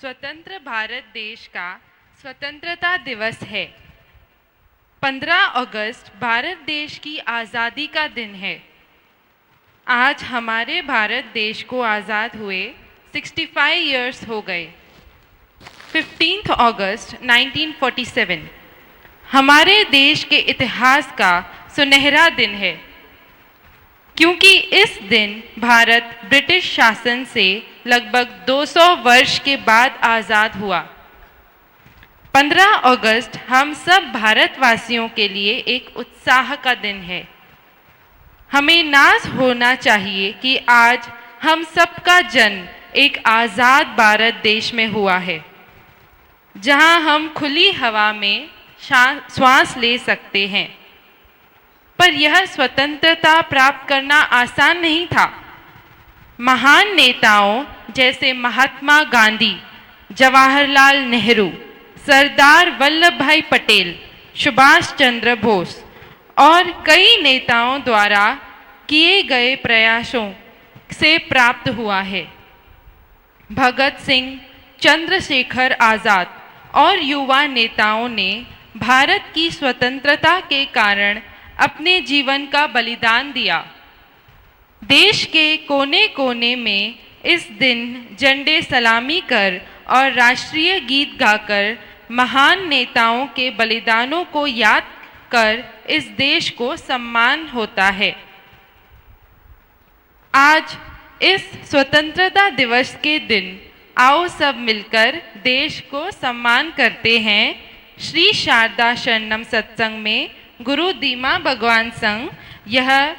स्वतंत्र भारत देश का स्वतंत्रता दिवस है। 15 अगस्त भारत देश की आज़ादी का दिन है। आज हमारे भारत देश को आज़ाद हुए 65 इयर्स हो गए। 15 अगस्त 1947 हमारे देश के इतिहास का सुनहरा दिन है, क्योंकि इस दिन भारत ब्रिटिश शासन से लगभग 200 वर्ष के बाद आज़ाद हुआ। 15 अगस्त हम सब भारतवासियों के लिए एक उत्साह का दिन है। हमें नाज होना चाहिए कि आज हम सबका जन्म एक आज़ाद भारत देश में हुआ है, जहां हम खुली हवा में श्वास ले सकते हैं। पर यह स्वतंत्रता प्राप्त करना आसान नहीं था। महान नेताओं जैसे महात्मा गांधी, जवाहरलाल नेहरू, सरदार वल्लभ भाई पटेल, सुभाष चंद्र बोस और कई नेताओं द्वारा किए गए प्रयासों से प्राप्त हुआ है। भगत सिंह, चंद्रशेखर आज़ाद और युवा नेताओं ने भारत की स्वतंत्रता के कारण अपने जीवन का बलिदान दिया। देश के कोने कोने में इस दिन झंडे सलामी कर और राष्ट्रीय गीत गाकर महान नेताओं के बलिदानों को याद कर इस देश को सम्मान होता है। आज इस स्वतंत्रता दिवस के दिन आओ सब मिलकर देश को सम्मान करते हैं। श्री शारदा शरणम सत्संग में गुरु दीमा भगवान संघ यह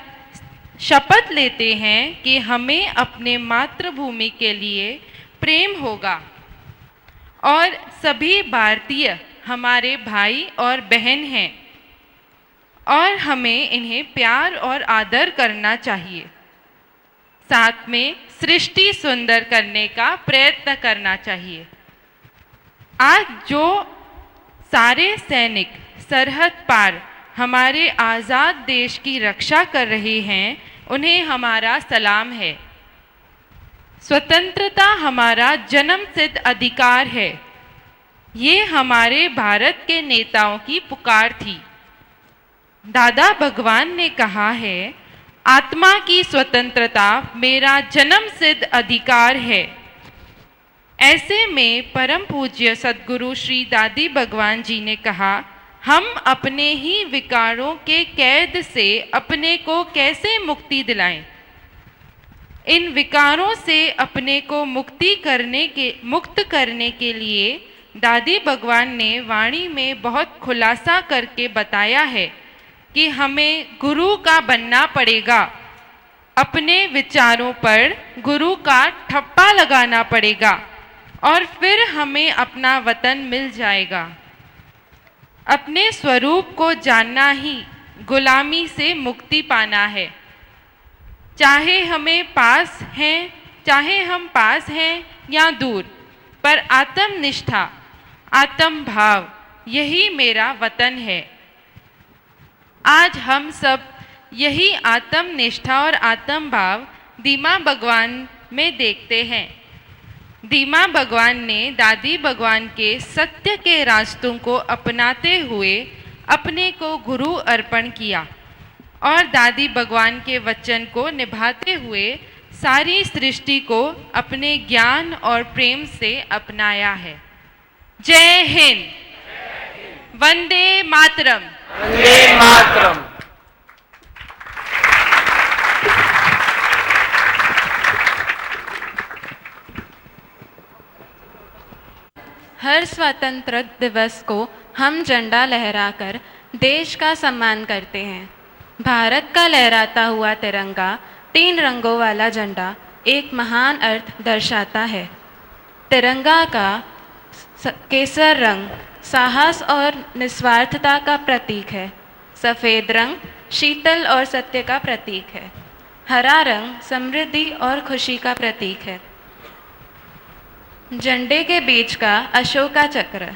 शपथ लेते हैं कि हमें अपने मातृभूमि के लिए प्रेम होगा और सभी भारतीय हमारे भाई और बहन हैं और हमें इन्हें प्यार और आदर करना चाहिए। साथ में सृष्टि सुंदर करने का प्रयत्न करना चाहिए। आज जो सारे सैनिक सरहद पार हमारे आज़ाद देश की रक्षा कर रहे हैं, उन्हें हमारा सलाम है। स्वतंत्रता हमारा जन्मसिद्ध अधिकार है। ये हमारे भारत के नेताओं की पुकार थी। दादा भगवान ने कहा है, आत्मा की स्वतंत्रता मेरा जन्मसिद्ध अधिकार है। ऐसे में परम पूज्य सद्गुरु श्री दादी भगवान जी ने कहा, हम अपने ही विकारों के कैद से अपने को कैसे मुक्ति दिलाएं। इन विकारों से अपने को मुक्त करने के लिए दादी भगवान ने वाणी में बहुत खुलासा करके बताया है कि हमें गुरु का बनना पड़ेगा। अपने विचारों पर गुरु का ठप्पा लगाना पड़ेगा और फिर हमें अपना वतन मिल जाएगा। अपने स्वरूप को जानना ही गुलामी से मुक्ति पाना है। चाहे हम पास हैं या दूर, पर आत्मनिष्ठा, आत्म भाव, यही मेरा वतन है। आज हम सब यही आत्मनिष्ठा और आत्म भाव दीमा भगवान में देखते हैं। दीमा भगवान ने दादी भगवान के सत्य के रास्तों को अपनाते हुए अपने को गुरु अर्पण किया और दादी भगवान के वचन को निभाते हुए सारी सृष्टि को अपने ज्ञान और प्रेम से अपनाया है। जय हिंद, वंदे मातरम। वंदे मातरम। हर स्वतंत्रता दिवस को हम झंडा लहराकर देश का सम्मान करते हैं। भारत का लहराता हुआ तिरंगा 3 रंगों वाला झंडा एक महान अर्थ दर्शाता है। तिरंगा का केसर रंग साहस और निस्वार्थता का प्रतीक है। सफ़ेद रंग शीतल और सत्य का प्रतीक है। हरा रंग समृद्धि और खुशी का प्रतीक है। झंडे के बीच का अशोका चक्र,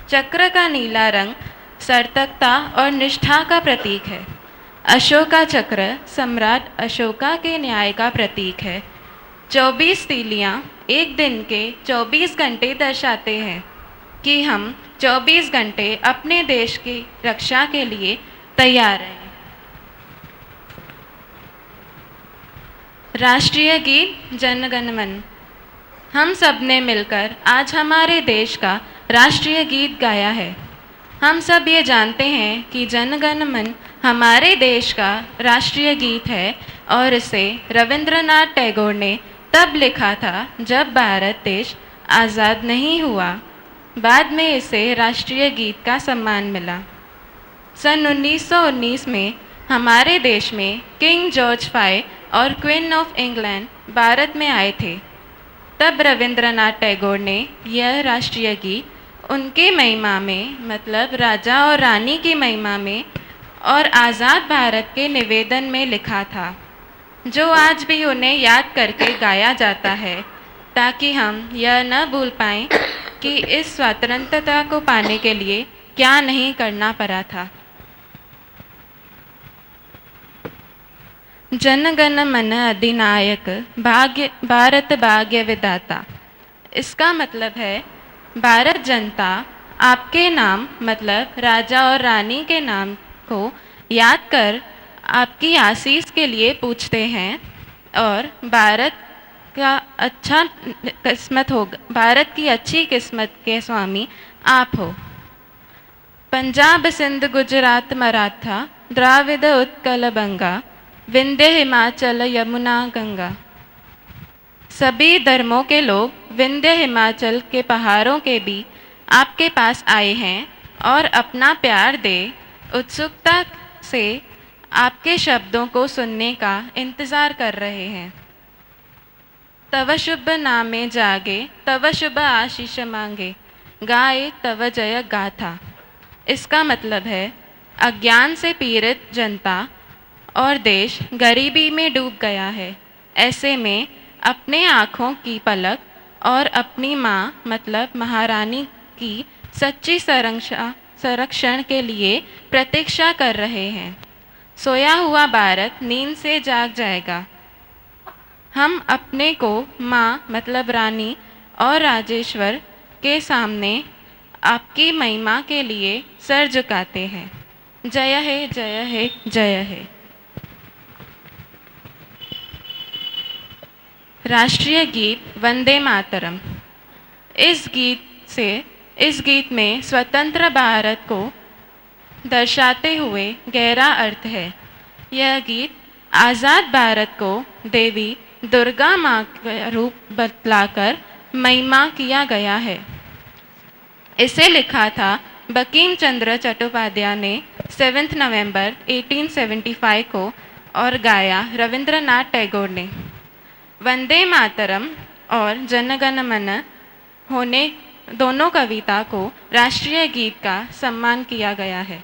चक्र का नीला रंग सार्थकता और निष्ठा का प्रतीक है। अशोका चक्र सम्राट अशोका के न्याय का प्रतीक है। 24 तीलियां एक दिन के 24 घंटे दर्शाते हैं कि हम 24 घंटे अपने देश की रक्षा के लिए तैयार हैं। राष्ट्रीय गीत जन गण मन। हम सब ने मिलकर आज हमारे देश का राष्ट्रीय गीत गाया है। हम सब ये जानते हैं कि जन गण मन हमारे देश का राष्ट्रीय गीत है और इसे रविंद्रनाथ टैगोर ने तब लिखा था जब भारत देश आज़ाद नहीं हुआ। बाद में इसे राष्ट्रीय गीत का सम्मान मिला। सन 1919 में हमारे देश में किंग जॉर्ज फाई और क्वीन ऑफ इंग्लैंड भारत में आए थे। तब रविंद्रनाथ टैगोर ने यह राष्ट्रीय गीत उनके महिमा में, मतलब राजा और रानी की महिमा में और आज़ाद भारत के निवेदन में लिखा था, जो आज भी उन्हें याद करके गाया जाता है ताकि हम यह न भूल पाएं कि इस स्वतंत्रता को पाने के लिए क्या नहीं करना पड़ा था। जन गण मन अधिनायक भाग्य भारत भाग्य विधाता। इसका मतलब है भारत जनता आपके नाम, मतलब राजा और रानी के नाम को याद कर आपकी आशीष के लिए पूछते हैं और भारत का अच्छा किस्मत होगा, भारत की अच्छी किस्मत के स्वामी आप हो। पंजाब सिंध गुजरात मराठा द्राविड़ उत्कल बंगा विंध्य हिमाचल यमुना गंगा। सभी धर्मों के लोग विंध्य हिमाचल के पहाड़ों के बीच आपके पास आए हैं और अपना प्यार दे उत्सुकता से आपके शब्दों को सुनने का इंतज़ार कर रहे हैं। तव शुभ नामे जागे तव शुभ आशीष मांगे गाए तव जय गाथा। इसका मतलब है अज्ञान से पीड़ित जनता और देश गरीबी में डूब गया है। ऐसे में अपने आँखों की पलक और अपनी माँ, मतलब महारानी की सच्ची संरक्षण के लिए प्रतीक्षा कर रहे हैं। सोया हुआ भारत नींद से जाग जाएगा। हम अपने को माँ, मतलब रानी और राजेश्वर के सामने आपकी महिमा के लिए सर झुकाते हैं। जय है जय है जय है। राष्ट्रीय गीत वंदे मातरम। इस गीत में स्वतंत्र भारत को दर्शाते हुए गहरा अर्थ है। यह गीत आज़ाद भारत को देवी दुर्गा माँ का रूप बतलाकर महिमा किया गया है। इसे लिखा था बंकिम चंद्र चट्टोपाध्याय ने 7 नवंबर 1875 को और गाया रविंद्रनाथ टैगोर ने। वंदे मातरम और जनगण मन होने दोनों कविता को राष्ट्रीय गीत का सम्मान किया गया है।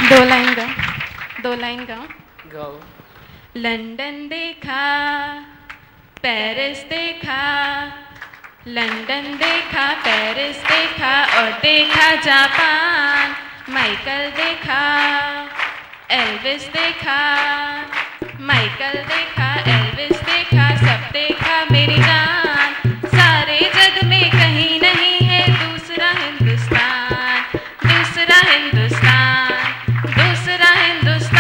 दो लाइन गाओ। गाओ। लंदन देखा, पेरिस देखा, लंदन देखा, पेरिस देखा और देखा जापान। माइकल देखा, एल्विस देखा, माइकल देखा, एल्विस देखा, सब देखा मेरी जान। सारे जग में कहीं नहीं है दूसरा हिंदुस्तान, दूसरा हिंदुस्तान, दूसरा हिंदुस्तान।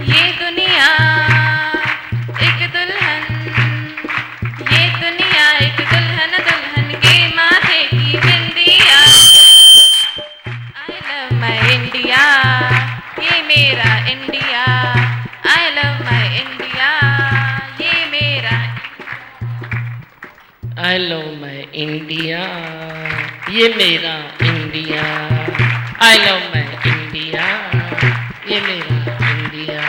ये दुनिया एक दुल्हन, ये दुनिया एक दुल्हन, दुल्हन के माथे की बिंदिया। I love my India, ये मेरा India. I love my India, ये मेरा। I love my India, ये मेरा India. I love my India, ये मेरा इंडिया।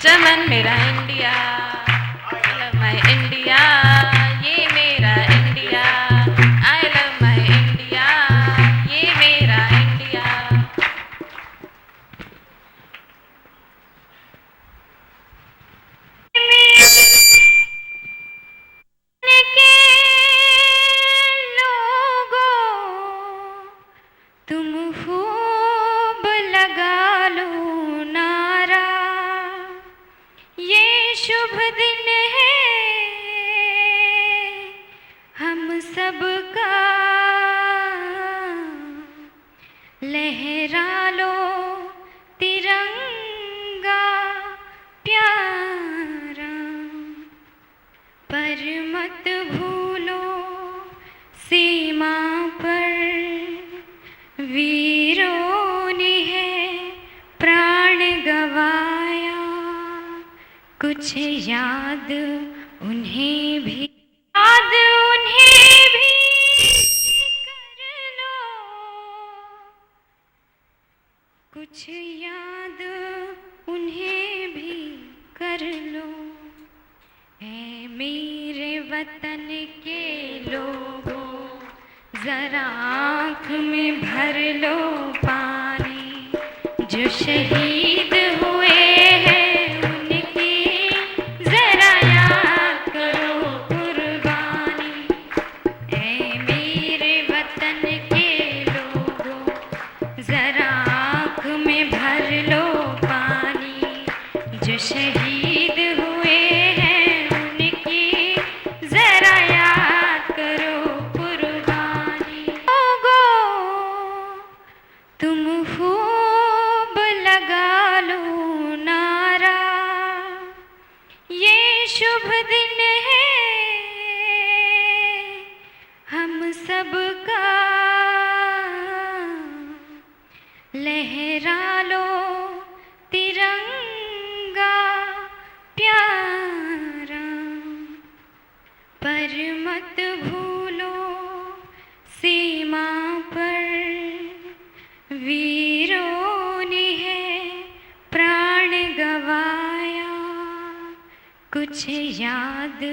चमन मेरा India, I love my India, ये मेरा India. I love my India, ये मेरा इंडिया। के लोग कुछ याद उन्हें भी कर लो, कुछ याद उन्हें भी कर लो। ऐ मेरे वतन के लोगों, जरा आँख में भर लो पानी, जो शहीद हुए हैं उनकी जरा याद करो कुर्बानी। ऐ मेरे वतन के लोगों, जरा आँख में भर लो पानी, जो शहीद हुए हैं उनकी जरा याद करो कुर्बानी। लोगों तुम खूब लगा लो नारा, ये शुभ दिन है हम सबका, लहरा लो तिरंगा प्यारा, पर मत भूलो सीमा पर वीरों ने है प्राण गवाया। कुछ याद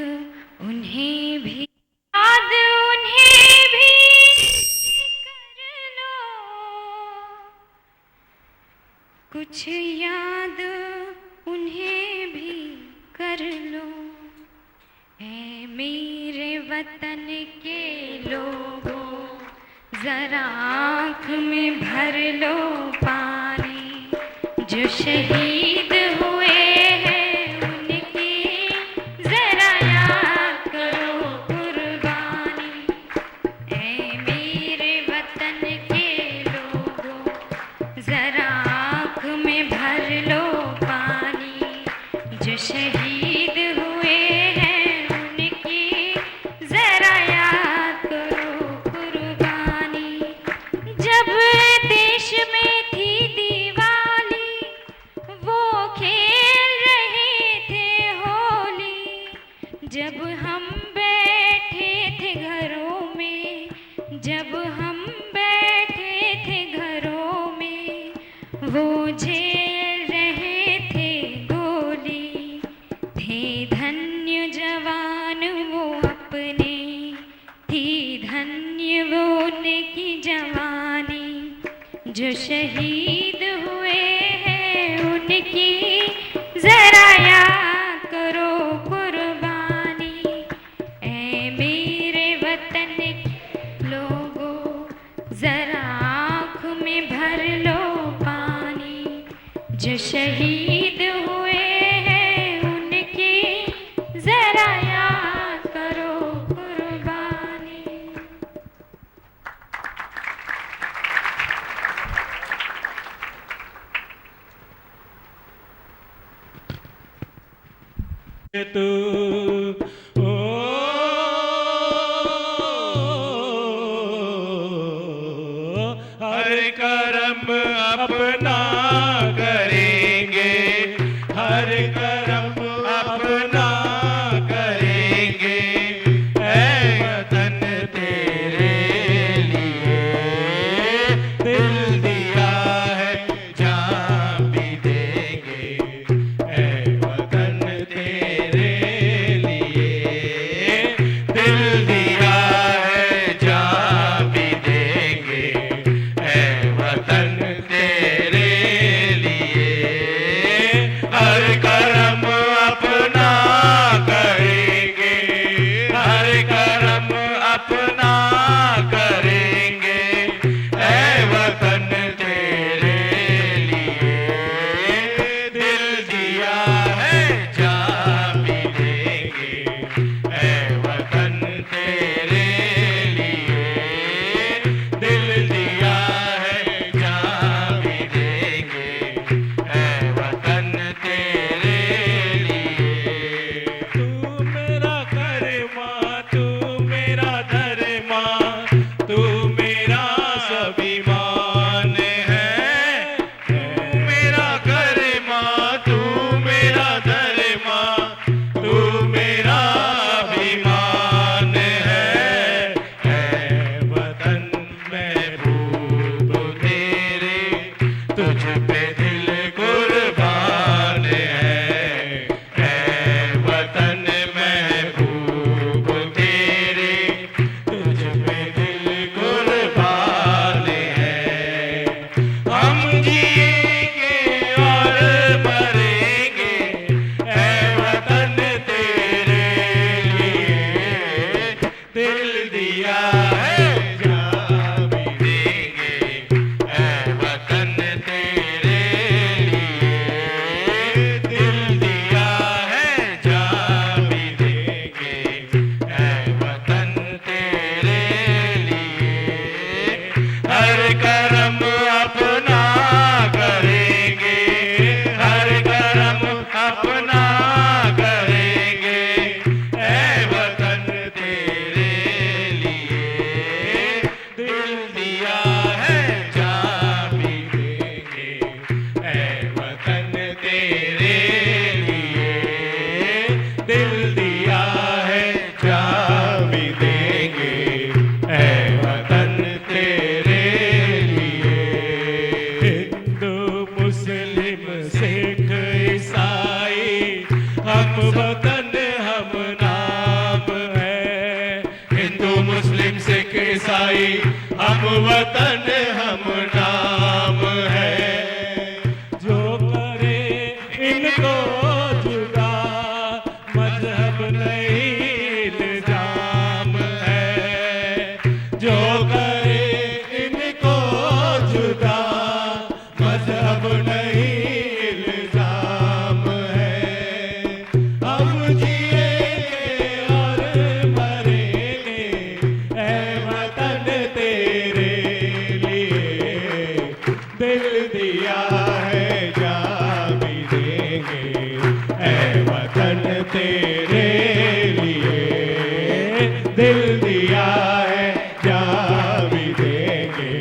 उन्हें भी कर लो, कुछ याद उन्हें भी कर लो। ऐ मेरे वतन के लोगों, जरा आँख में भर लो पानी, जो शहीद हुए हैं उनकी जरा याद करो कुर्बानी। ऐ मेरे वतन के लोगों, जरा आँख में भर लो पानी, जो शहीद हुए हैं उनकी जरा याद करो कुर्बानी। जब देश में थी दिवाली, वो खेल रहे थे होली, जब हम बैठे थे घरों में, जब हम बैठे थे घरों में, वो झेल रहे थे गोली। थे धन्य जवान वो अपने, थी धन्य वो उनकी जवानी, जो शहीद हुए हैं उनकी जरा याद करो कुर्बानी। ऐ मेरे वतन के लोगों, जरा आँख में भर लो पानी, जो शहीद हुए हैं उनकी जरा याद करो कुर्बानी। तू ओ हर कर्म अपना करेंगे, हर कर्म अपना करेंगे। ऐ वतन तेरे लिए दिल दिया है, जान भी देंगे। ऐ वतन तेरे लिए हम वतन हम नाम है। हिंदू मुस्लिम सिख ईसाई हम वतन हम नाम है। जो करे इनको जुदा मजहब नहीं इल्जाम है। जो करे इनको जुदा मजहब नहीं इल्जाम है। हम जिएंगे और मरेंगे ऐ वतन तेरे लिए। दिल दिया है जान भी देंगे ऐ वतन तेरे लिए। दिल दिया है जान भी देंगे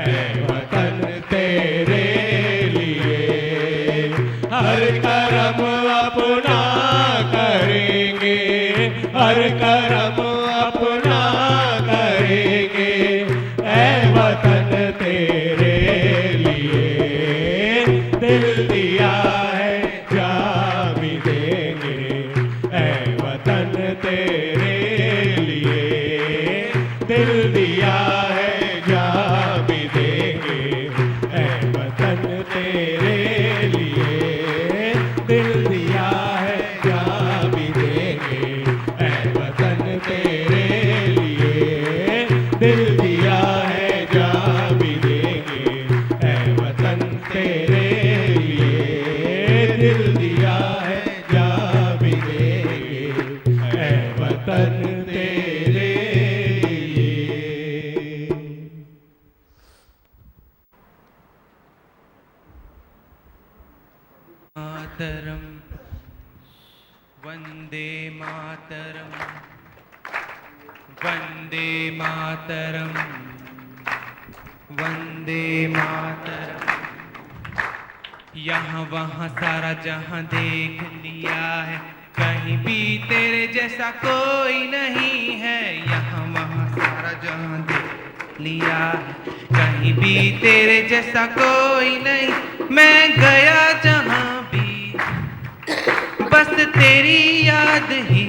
ऐ वतन तेरे लिए। हर करम अपना करेंगे, हर करम अपना करेंगे ऐ वतन तेरे लिए। दिल दिया है जान भी देंगे ऐ वतन तेरे लिए। दिल दिया है जान भी देंगे ऐ वतन तेरे लिए। दिल दिया है जान भी देंगे ऐ वतन तेरे लिए। दिल दिया है जान भी देंगे ऐ वतन तेरे लिए। दिल दिया है जान भी देंगे ऐ वतन तेरे लिए। मातरम वंदे मातरम वंदे मातरम वंदे मातरम। यहाँ वहाँ सारा जहाँ देख लिया है, कहीं भी तेरे जैसा कोई नहीं है। यहाँ वहाँ सारा जहाँ देख लिया है, कहीं भी तेरे जैसा कोई नहीं। मैं गया जहाँ भी बस तेरी याद ही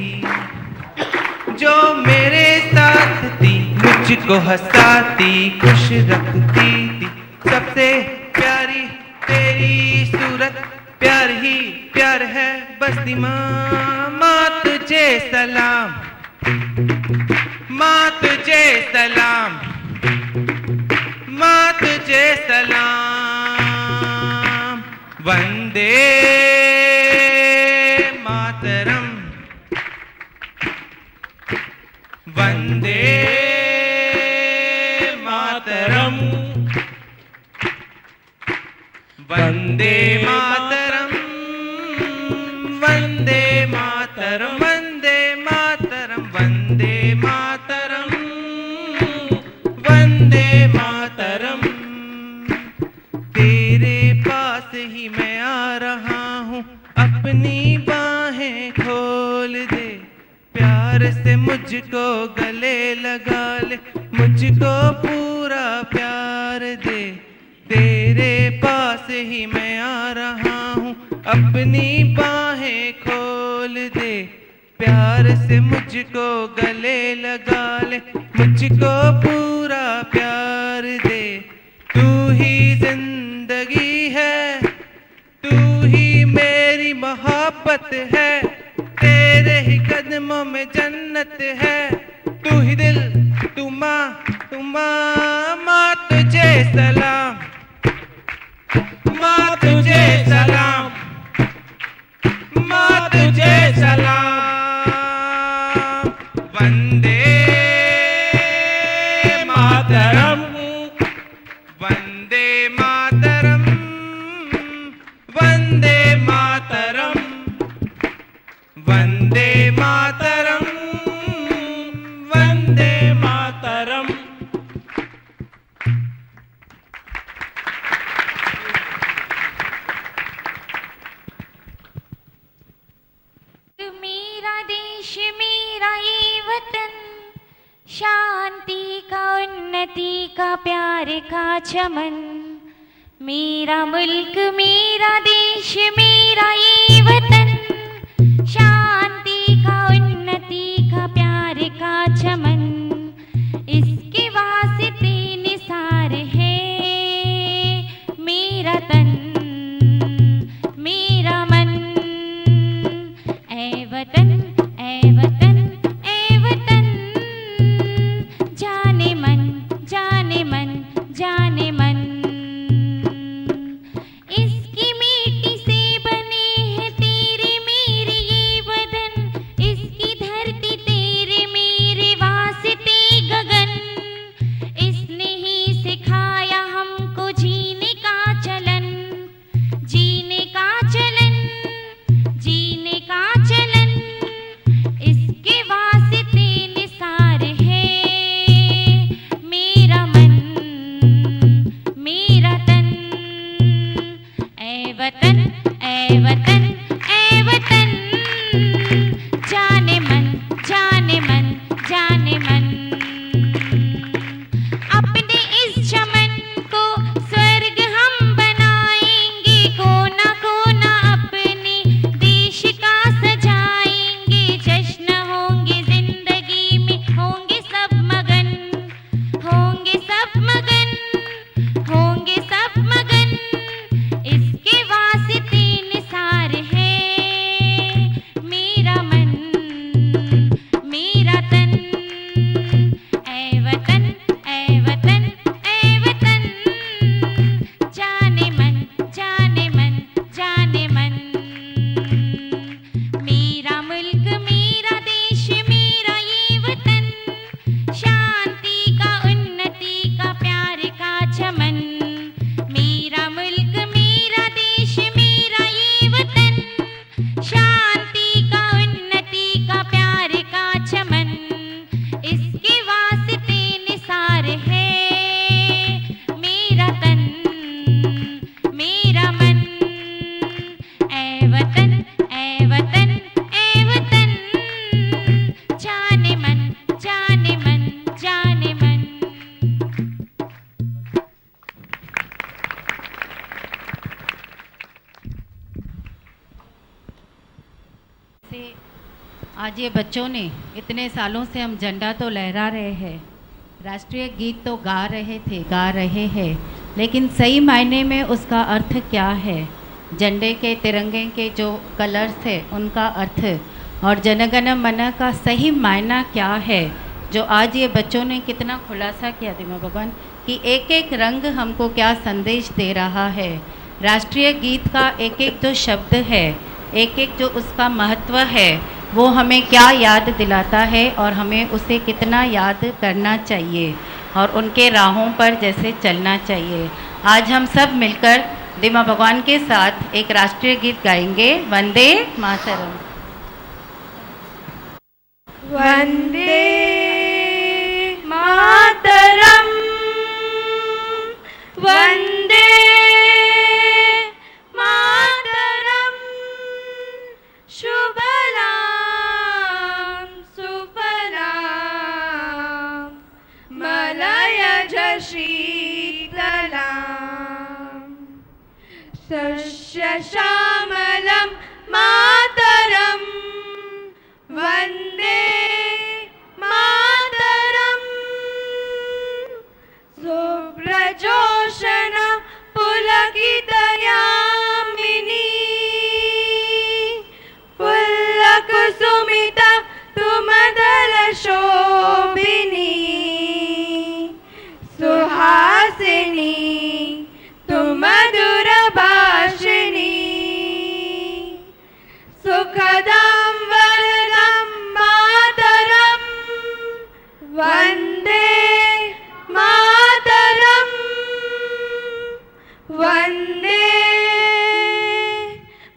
जो मेरे साथ थी, मुझको हंसाती खुश रखती थी। सबसे प्यारी तेरी सूरत, प्यार ही प्यार है बस माँ। माँ तुझे सलाम, माँ तुझे सलाम, माँ तुझे सलाम। वंदे मातरम वंदे मातरम वंदे मातरम वंदे मातरम वंदे मातरम वंदे मातरम वंदे मातरम। तेरे पास ही मैं आ रहा हूँ, अपनी बाहें खोल दे। प्यार से मुझको गले लगा ले, मुझको पूरा प्यार दे। तेरे पास ही मैं आ रहा हूँ, अपनी बाहें खोल दे। प्यार से मुझको गले लगा ले, मुझको पूरा प्यार दे। तू ही जिंदगी है, तू ही मेरी मोहब्बत है। तेरे ही कदमों में जन्नत है। तू ही दिल, तू माँ, तू माँ। माँ तुझे सलाम, माँ तुझे सलाम, माँ तुझे सलाम। वंदे मातरम वंदे मातरम वंदे मातरम वंदे मातरम वंदे मातरम। मेरा देश मेरा ये वतन, शांति का उन्नति का प्यार का चमन। मेरा मुल्क मेरा देश मेरा ये वतन, वतन ए वतन ए वतन, जाने मन जाने मन जाने मन। अपने इस चमन को स्वर्ग हम बनाएंगे, कोना कोना अपने देश का सजाएंगे। जश्न होंगे जिंदगी में, होंगे सब मगन, होंगे सब मगन, होंगे सब मगन। इसके वास्ते निसार है मेरा मन मेरा तन। ए वतन ए वतन ए वतन, जाने मन जाने मन जाने मन। मेरा मुल्क मेरा देश मेरा ये वतन, शांति का उन्नति का प्यार का चमन। मेरा मुल्क मेरा देश मेरा ये वतन, शांति का उन्नति का प्यार का चमन। इसके वास्ते निसार है मेरा तन मेरा मन। ए वतन ए वतन ए वतन, जाने मन जाने मन जाने मन। से आज ये बच्चों ने इतने सालों से हम झंडा तो लहरा रहे हैं, राष्ट्रीय गीत तो गा रहे हैं, लेकिन सही मायने में उसका अर्थ क्या है, झंडे के तिरंगे के जो कलर्स है उनका अर्थ और जनगण मन का सही मायना क्या है, जो आज ये बच्चों ने कितना खुलासा किया दिमा भगवान कि एक एक रंग हमको क्या संदेश दे रहा है। राष्ट्रीय गीत का एक एक जो शब्द है, एक एक जो उसका महत्व है, वो हमें क्या याद दिलाता है और हमें उसे कितना याद करना चाहिए और उनके राहों पर जैसे चलना चाहिए। आज हम सब मिलकर दिमा भगवान के साथ एक राष्ट्रीय गीत गाएंगे, वंदे मातरम। वंदे मातरम वंदे मातरम, शुभलां सुफलां मलयज शीतलां, सस्यश्यामलं मातरं वन्दे मातरं। शुभ्रजोषण पुलकितयामिनी, फुल्लकुसुमित तुमदलशोभिनी, सुहासिनी तुमधुरभाषिणी, सुखदां वरदां मातरं वन्दे मातरं वन्दे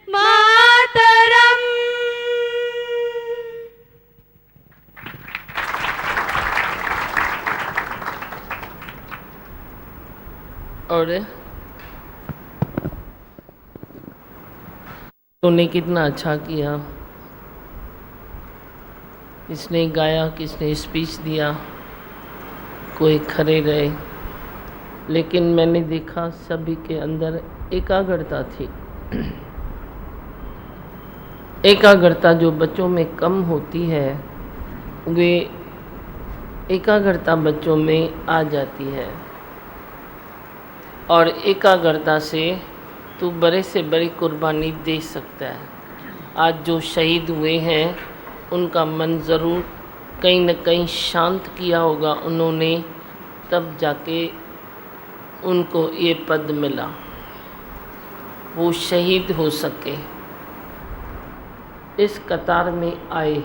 मातरं। और तूने कितना अच्छा किया, किसने गाया, किसने स्पीच दिया, कोई खड़े रहे, लेकिन मैंने देखा सभी के अंदर एकाग्रता थी। एकाग्रता जो बच्चों में कम होती है, वे एकाग्रता बच्चों में आ जाती है और एकाग्रता से तू बड़े से बड़ी कुर्बानी दे सकता है। आज जो शहीद हुए हैं उनका मन ज़रूर कहीं न कहीं शांत किया होगा उन्होंने, तब जाके उनको ये पद मिला, वो शहीद हो सके। इस कतार में आए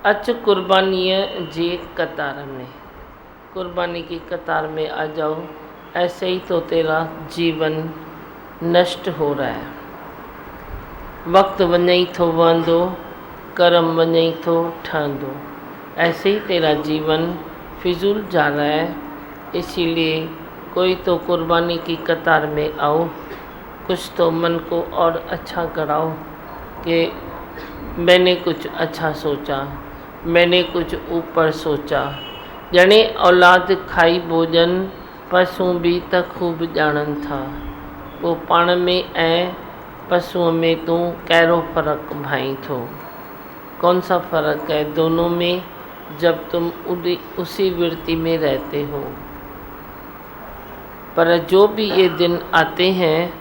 अच कुर्बानिय जे कतार में, कुर्बानी की कतार में आ जाओ, ऐसे ही तो तेरा जीवन नष्ट हो रहा है। वक्त वञई थो वंदो, कर्म वञई थो ठहंदो, ऐसे ही तेरा जीवन फिजूल जा रहा है। इसीलिए कोई तो कुर्बानी की कतार में आओ, कुछ तो मन को और अच्छा कराओ कि मैंने कुछ अच्छा सोचा, मैंने कुछ ऊपर सोचा। जने औलाद खाई भोजन, पशु भी त खूब ॼाणनि था। वो पाण में ऐं पशुओं में तू कहिड़ो फ़र्क़ु भाई थो? कौन सा फ़र्क है दोनों में जब तुम उसी वृत्ति में रहते हो? पर जो भी ये दिन आते हैं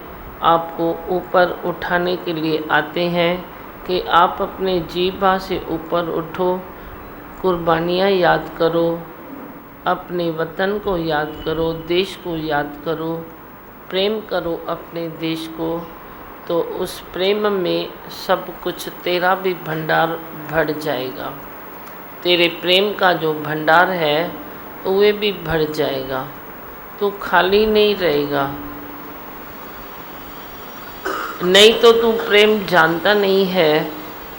आपको ऊपर उठाने के लिए आते हैं कि आप अपने जीभा से ऊपर उठो, कुर्बानियाँ याद करो, अपने वतन को याद करो, देश को याद करो, प्रेम करो अपने देश को, तो उस प्रेम में सब कुछ तेरा भी भंडार भर जाएगा। तेरे प्रेम का जो भंडार है वह भी भर जाएगा, तू खाली नहीं रहेगा। नहीं तो तू प्रेम जानता नहीं है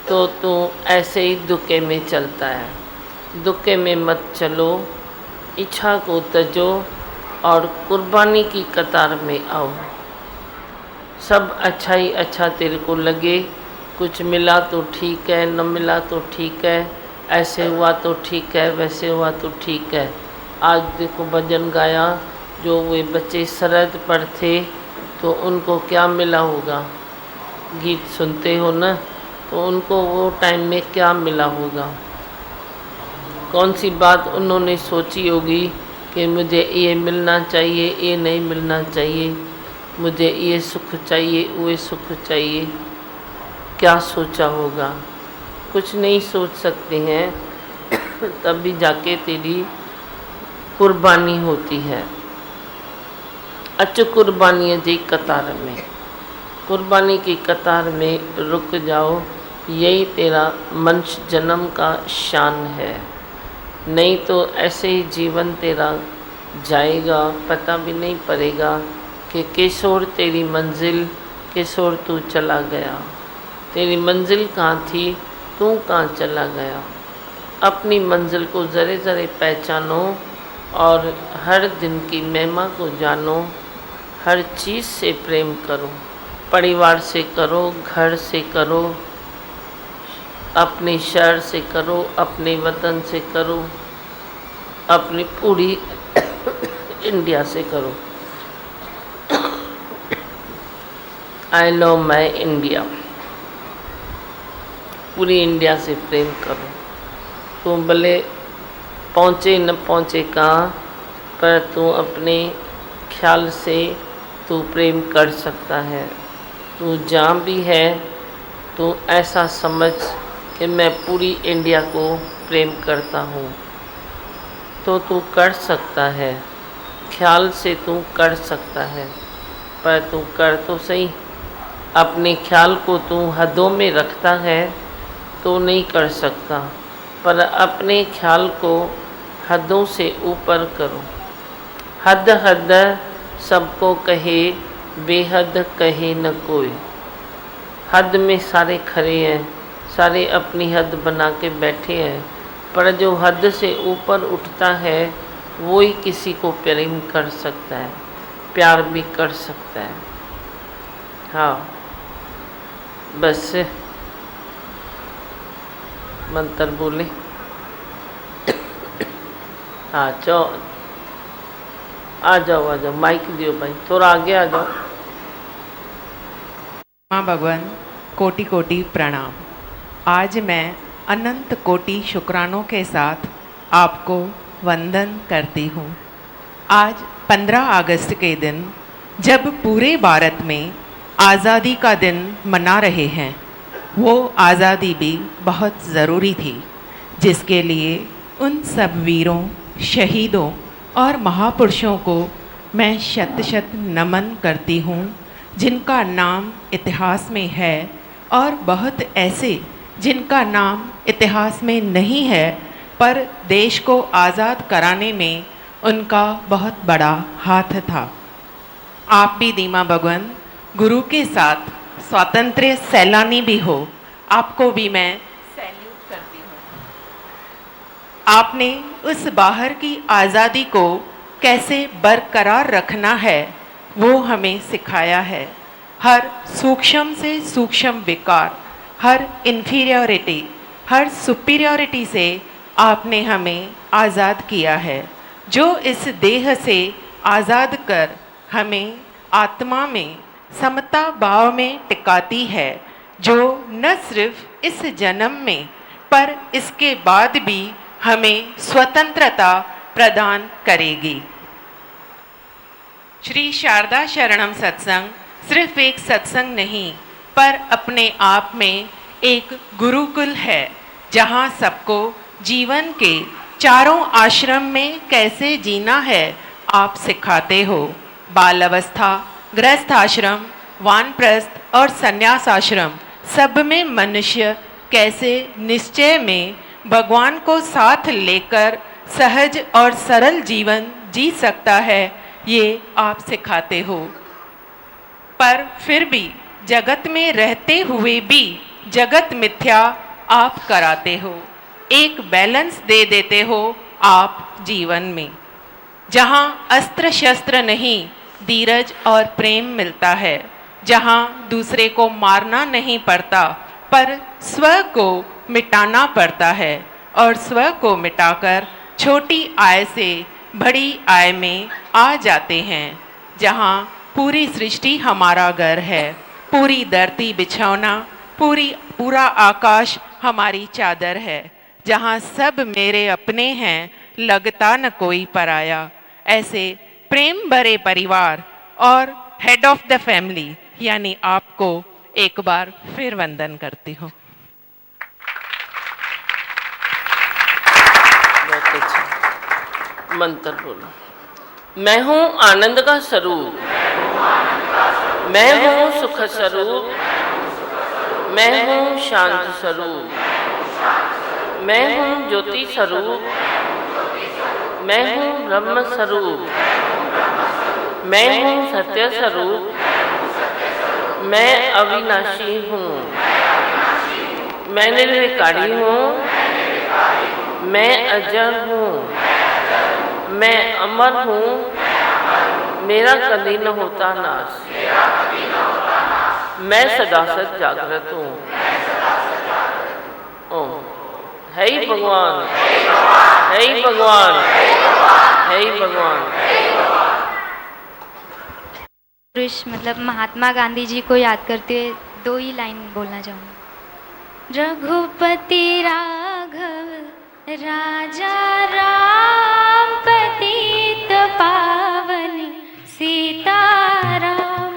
तो तू ऐसे ही दुखे में चलता है। दुखे में मत चलो, इच्छा को तजो और कुर्बानी की कतार में आओ। सब अच्छा ही अच्छा तेरे को लगे, कुछ मिला तो ठीक है, न मिला तो ठीक है, ऐसे हुआ तो ठीक है, वैसे हुआ तो ठीक है। आज देखो भजन गाया, जो वे बच्चे सरहद पर थे तो उनको क्या मिला होगा? गीत सुनते हो ना, तो उनको वो टाइम में क्या मिला होगा? कौन सी बात उन्होंने सोची होगी कि मुझे ये मिलना चाहिए, ये नहीं मिलना चाहिए, मुझे ये सुख चाहिए, वो सुख चाहिए। क्या सोचा होगा? कुछ नहीं सोच सकते हैं। तभी जाके तेरी कुर्बानी होती है। अच कुर्बानी जी कतार में, कुर्बानी की कतार में रुक जाओ, यही तेरा मनुष्य जन्म का शान है। नहीं तो ऐसे ही जीवन तेरा जाएगा, पता भी नहीं पड़ेगा कि किशोर तेरी मंजिल, किशोर तू चला गया। तेरी मंजिल कहाँ थी, तू कहाँ चला गया? अपनी मंजिल को ज़रे ज़रे पहचानो और हर दिन की महिमा को जानो। हर चीज़ से प्रेम करो, परिवार से करो, घर से करो, अपने शहर से करो, अपने वतन से करो, अपनी पूरी इंडिया से करो। I love my India. पूरी इंडिया से प्रेम करो। तू भले पहुँचे न पहुँचे कहाँ, पर तू अपने ख्याल से तू प्रेम कर सकता है। तू जहाँ भी है तो ऐसा समझ कि मैं पूरी इंडिया को प्रेम करता हूँ, तो तू कर सकता है। ख्याल से तू कर सकता है, पर तू कर तो सही। अपने ख्याल को तू हदों में रखता है तो नहीं कर सकता, पर अपने ख्याल को हदों से ऊपर करो। हद हद सबको कहे, बेहद कहे न कोई। हद में सारे खड़े हैं, सारे अपनी हद बना के बैठे हैं, पर जो हद से ऊपर उठता है वो ही किसी को प्रेम कर सकता है, प्यार भी कर सकता है। हाँ, बस मंत्र बोले। हाँ चलो, आ जाओ, माइक दियो भाई, थोड़ा आगे आ जाओ। माँ भगवान कोटि कोटि प्रणाम। आज मैं अनंत कोटि शुक्रानों के साथ आपको वंदन करती हूँ। आज 15 अगस्त के दिन, जब पूरे भारत में आज़ादी का दिन मना रहे हैं, वो आज़ादी भी बहुत ज़रूरी थी, जिसके लिए उन सब वीरों, शहीदों और महापुरुषों को मैं शत शत नमन करती हूँ, जिनका नाम इतिहास में है और बहुत ऐसे जिनका नाम इतिहास में नहीं है, पर देश को आज़ाद कराने में उनका बहुत बड़ा हाथ था। आप भी दीमा भगवान गुरु के साथ स्वातंत्र्य सैलानी भी हो, आपको भी मैं सैल्यूट करती हूँ। आपने उस बाहर की आज़ादी को कैसे बरकरार रखना है वो हमें सिखाया है। हर सूक्ष्म से सूक्ष्म विकार, हर इन्फीरियरिटी, हर सुपीरियरिटी से आपने हमें आज़ाद किया है, जो इस देह से आज़ाद कर हमें आत्मा में समता भाव में टिकाती है, जो न सिर्फ इस जन्म में पर इसके बाद भी हमें स्वतंत्रता प्रदान करेगी। श्री शारदा शरणम सत्संग सिर्फ एक सत्संग नहीं, पर अपने आप में एक गुरुकुल है, जहाँ सबको जीवन के चारों आश्रम में कैसे जीना है आप सिखाते हो। बाल अवस्था, गृहस्थ आश्रम, वानप्रस्थ और संन्यास आश्रम, सब में मनुष्य कैसे निश्चय में भगवान को साथ लेकर सहज और सरल जीवन जी सकता है, ये आप सिखाते हो। पर फिर भी जगत में रहते हुए भी जगत मिथ्या आप कराते हो, एक बैलेंस दे देते हो आप जीवन में, जहाँ अस्त्र शस्त्र नहीं धीरज और प्रेम मिलता है, जहाँ दूसरे को मारना नहीं पड़ता पर स्व को मिटाना पड़ता है, और स्व को मिटाकर छोटी आय से बड़ी आय में आ जाते हैं, जहाँ पूरी सृष्टि हमारा घर है, पूरी धरती बिछौना, पूरा आकाश हमारी चादर है, जहाँ सब मेरे अपने हैं, लगता न कोई पराया। ऐसे प्रेम भरे परिवार और हेड ऑफ द फैमिली यानी आपको एक बार फिर वंदन करती हूँ। बहुत अच्छा मंत्र बोलो। मैं हूँ आनंद का स्वरूप, मैं हूँ सुख स्वरूप, मैं हूँ शांत स्वरूप, मैं हूँ ज्योति स्वरूप, मैं हूँ ब्रह्म स्वरूप, मैं हूँ सत्य स्वरूप, मैं अविनाशी हूँ, मैं निर्विकारी हूँ, मैं अजर हूँ, मैं अमर हूँ, मेरा कभी न होता नाश, मैं सदा सत जागृत हूँ। ओम है ही भगवान, है ही भगवान, है ही भगवान। पुरुष मतलब महात्मा गांधी जी को याद करते हुए 2 ही लाइन बोलना चाहूँगी। रघुपति राघव राजा राम, पतित पावन सीताराम।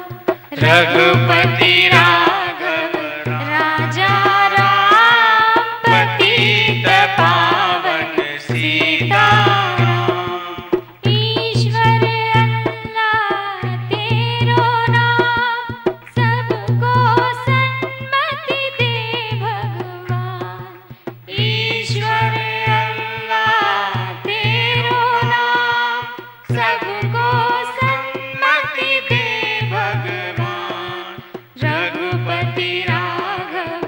रघुपति राघव राजा राम, पतित पावन सीताराम। ईश्वर अल्लाह तेरो नाम, सबको सन्मति दे भगवान। ईश्वर अल्लाह तेरो नाम, सबको सन्मति दे भगवान। रघुपति राघव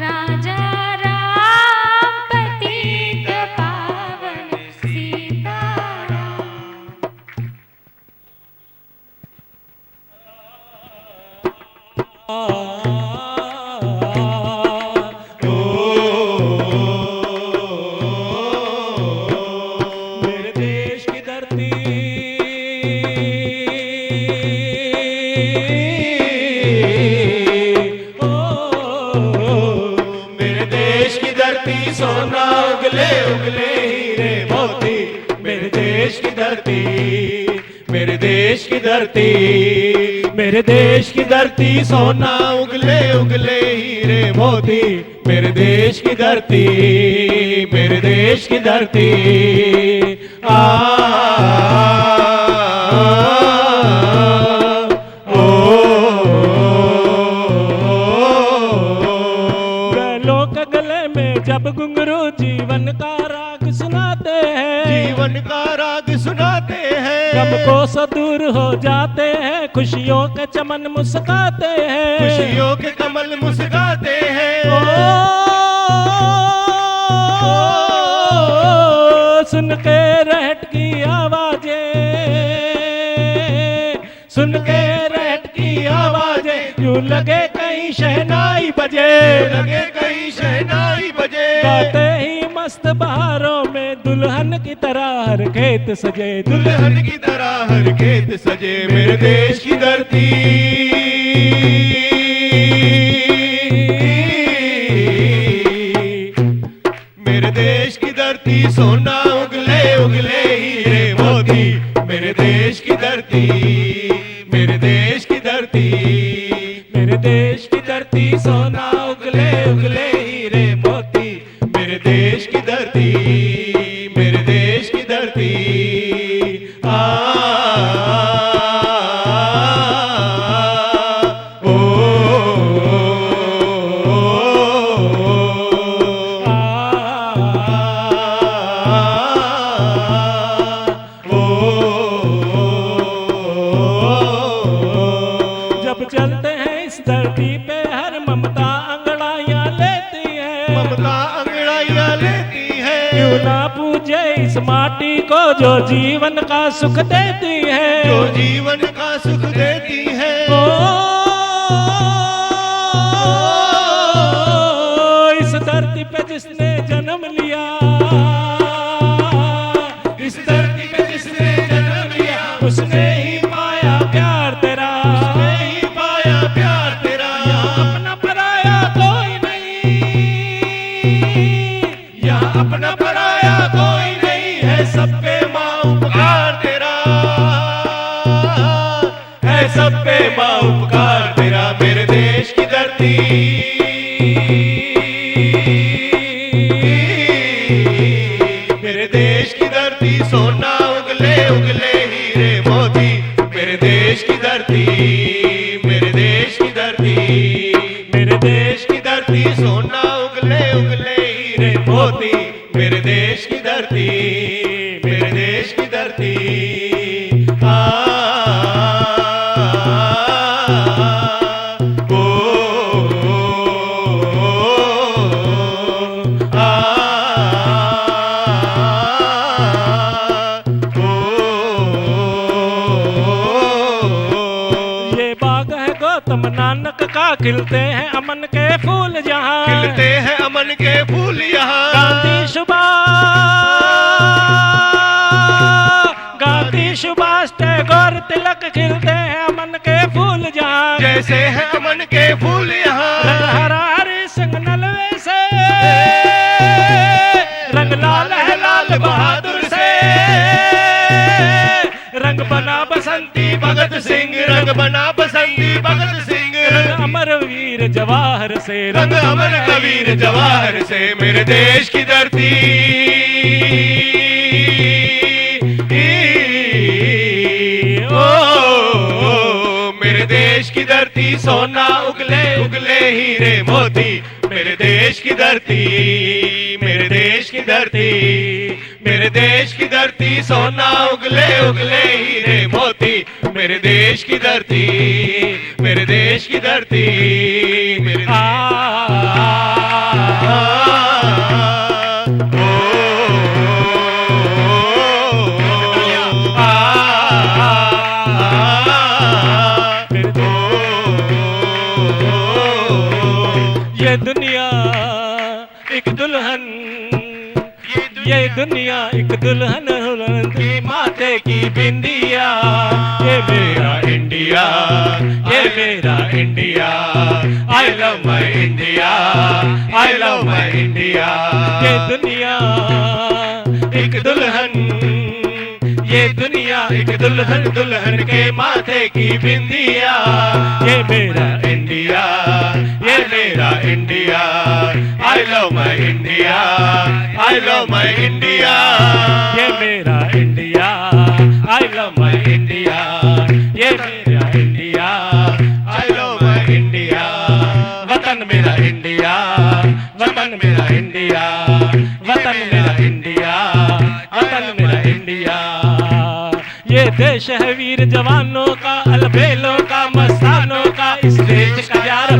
राजा राम, पतित पावन सीताराम। मेरे देश की धरती, मेरे देश की धरती, सोना उगले उगले हीरे मोती। मेरे देश की धरती, मेरे देश की धरती, मेरे देश की धरती, सोना उगले उगले हीरे मोती। मेरे देश की धरती, मेरे देश की धरती। गलों के गले में जब घुंघरू जीवन का राग सुनाते हैं, जीवन का राग सुनाते हैं। गम को सो दूर हो जाते हैं, खुशियों के चमन मुस्काते हैं, खुशियों के कमल मुस्काते हैं। सुन के रहट की आवाजें, यूं लगे कहीं शहनाई बजे, लगे कहीं शहनाई बजे। गाते ही मस्त बहारों में दुल्हन की तरह हर खेत सजे, दुल्हन की तरह हर खेत सजे। मेरे देश की धरती, मेरे देश की धरती सोना उगले उगले हीरे मोती। मेरे देश की धरती, मेरे देश की धरती, मेरे देश की धरती सोना उगले उगले हीरे मोती। मेरे देश की धरती, मेरे देश की धरती। जब चलते हैं इस धरती पे हर ममता अंगड़ाइयाँ लेती है, ममता अंगड़ाइयाँ लेती है। क्यों ना पूजे इस माटी को जो जीवन का सुख देती है, जो जीवन का सुख देती है। इस धरती पे जिसने जन्म लिया, इस धरती पे जिसने जन्म लिया, उसने ही पाया प्यार तेरा, उसने ही पाया प्यार तेरा। यहाँ अपना पराया कोई नहीं, यहाँ अपना पराया कोई नहीं है। सब पे माँ उपकार तेरा है, सब पे माँ उपकार तेरा। मेरे देश की धरती, मेरे देश की धरती सोना उगले उगले हीरे मोती। मेरे देश की धरती, मेरे देश की धरती, मेरे देश की धरती सोना उगले उगले हीरे मोती। मेरे देश की धरती, मेरे देश की धरती। ये बाग है गौतम नानक का, खिलते हैं अमन के फूल जहाँ, खिलते हैं अमन के फूल यहाँ। गांधी सुभाष टैगोर तिलक, खिलते हैं अमन के फूल जहाँ, जैसे है अमन के फूल यहाँ। रंग हरा हरे संग नलवे से, रंग लाल है लाल बहादुर से, रंग बना बसंती भगत सिंह, रंग बना बसंती भगत सिंह। रंग अमर वीर जवाहर से, रंग अमर कबीर जवाहर से। मेरे देश की धरती, मेरे देश की धरती सोना उगले उगले हीरे मोती। मेरे देश की धरती, मेरे देश की धरती, मेरे देश की धरती सोना उगले उगले हीरे मोती। मेरे देश की धरती, मेरे देश की धरती, मेरे ये दुनिया एक दुल्हन, ये दुनिया एक दुल्हन की माथे की बिंदिया। ये मेरा इंडिया, ये मेरा India. I love my India, I love my India. ये दुनिया एक दुल्हन, ये दुनिया एक दुल्हन, दुल्हन के माथे की बिंदिया। ये मेरा इंडिया, ये मेरा India. I love my India, I love my India. ये मेरा India, I love my India. ये मेरा India, I love my India. वतन मेरा इंडिया, वतन मेरा इंडिया, वतन मेरा इंडिया, वतन मेरा इंडिया। ये देश है वीर जवानों का, अलबेलों का, मस्तानों का। इस देश का यारो,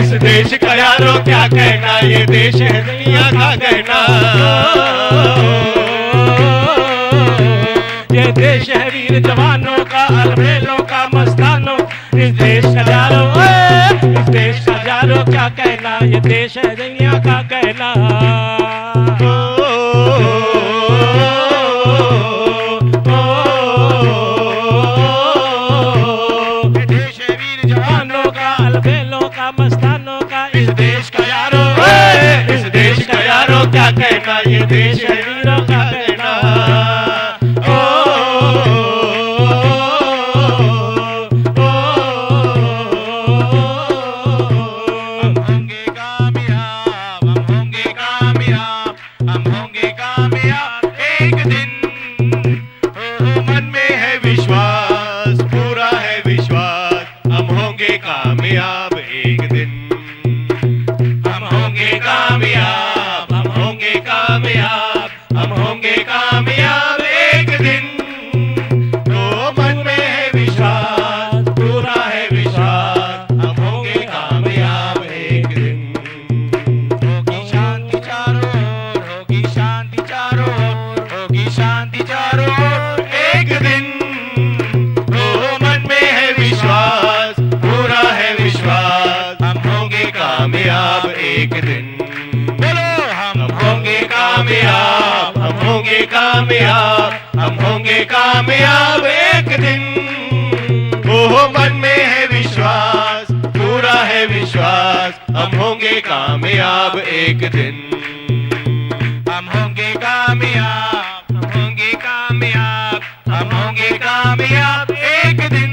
इस देश का यारो क्या कहना। ये देश है दुनिया का कहना। ये देश है वीर जवानों का, अलबेलों का, मस्तानों। इस देश का यारो मतबेलों का, मस्तानों का, इस देश का यारो, इस देश का यारो क्या कहना, ये देश है वीरों का कहना। हम होंगे कामयाब, हम होंगे कामयाब, हम होंगे कामयाब एक दिन। मन में है विश्वास, पूरा है विश्वास, हम होंगे कामयाब एक दिन। हम होंगे कामयाब, हम होंगे कामयाब, हम होंगे कामयाब एक दिन। तो मन में है विश्वास, पूरा है विश्वास, हम होंगे कामयाब एक दिन। होगी शांति चारों ओर, होगी शांति चारों ओर, होगी शांति चारों ओर एक दिन। तो मन में है विश्वास, पूरा है विश्वास, हम होंगे कामयाब एक दिन। बोलो हम होंगे कामयाब, हम होंगे कामयाब, हम होंगे कामयाब एक दिन। ओह मन में है विश्वास, पूरा है विश्वास, हम होंगे कामयाब एक दिन। हम होंगे कामयाब, हम होंगे कामयाब, हम होंगे कामयाब एक दिन।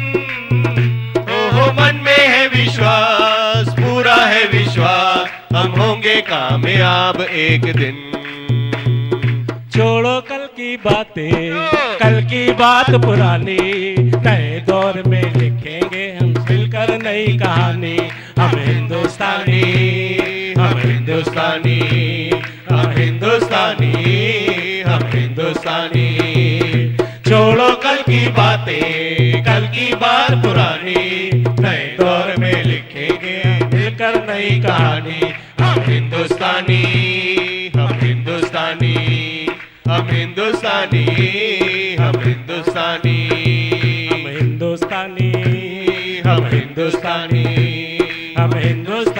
ओह मन में है विश्वास, पूरा है विश्वास, हम होंगे कामयाब एक दिन। छोड़ो कल की बातें, कल की बात पुरानी, नए दौर में लिखेंगे हम मिलकर नई कहानी। हम हिंदुस्तानी, हम हिंदुस्तानी, हम हिंदुस्तानी, हम हिंदुस्तानी। छोड़ो कल की बातें, कल की बात पुरानी, नए दौर में लिखेंगे मिलकर नई कहानी। हम हिंदुस्तानी, हम हिंदुस्तानी, हम हिंदुस्तानी, हम हिंदुस्तानी, हम हिंदुस्तानी, हम हिंदुस्तानी, हम हिंदुस्तानी।